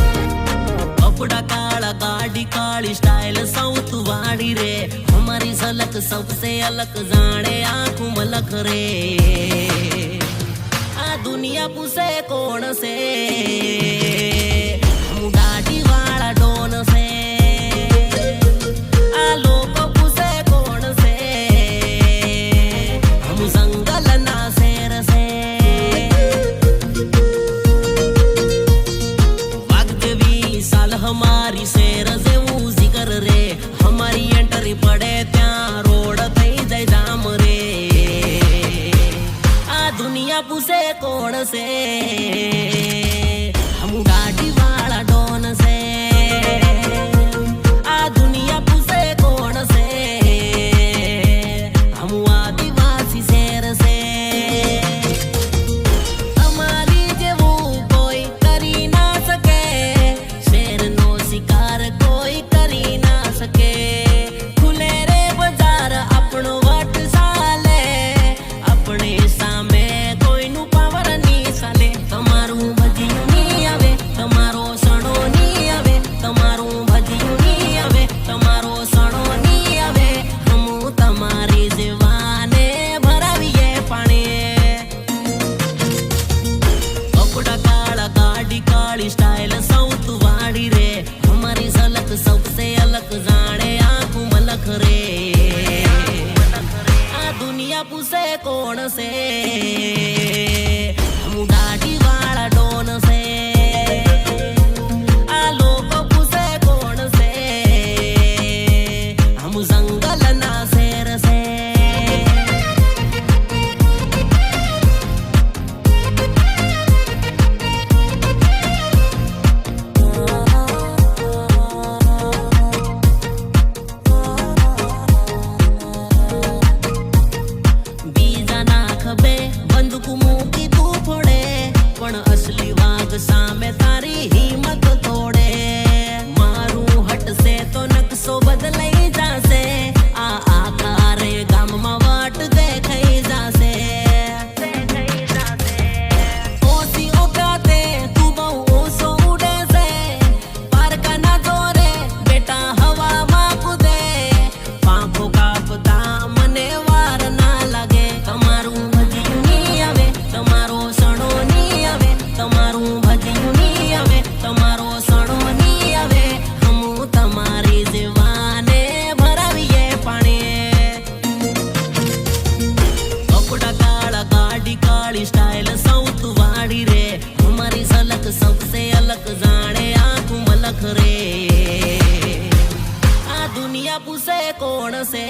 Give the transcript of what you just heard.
कपड़ा काला गाड़ी काली स्टाइल साउथ वाड़ी रे हमारी झलक सबसे अलग जाने आंखों मलक रे आ दुनिया पूछे कौन से हम दाढ़ी वाला डोन से आ लोग पूछे कौन से हम जंगल ना शेर से साल हमारी शेर जेवू जिगर रे हमारी एंट्री पड़े त्या रोड थई जाय जाम रे आ दुनिया पूछे कौन से हम गाड़ी वाला डोन से आ दुनिया पूछे कौन से हम आदिवासी शेर से स्टाइल साउथ वाड़ी रे हमारी झलक सबसे अलग जाने आंखों मलक रे आ दुनिया पूछे कौन से हम दाढ़ी वाला डोन से आ लोग पूछे कौन से हम जंगल ना शेर से बंदूक मूकी तू फोड़े पण असली वाग सामे तारी हिम्मत तोड़े मारू हट से तो नक्शो बदलई जासे आ आकारे गाम मा वाट देखई जासे ओसी ओकाते तू बहु ओसो उड़े से पार का ना जोरे बेटा हवा मा कूदे पांखों कापता मने वार ना लगे તમારું તમારો સણો ની આવે તમારું ભજ્યું ની આવે તમારો સણો ની આવે હમું તમારી જીવાને ભરાવીએ પાણી કપડા કાળા ગાડી કાળી સ્ટાઇલ સાઉથ વાડી રે हमारी झलक सबसे अलग जाने आंखों मलक रे आ दुनिया पूछे कौन से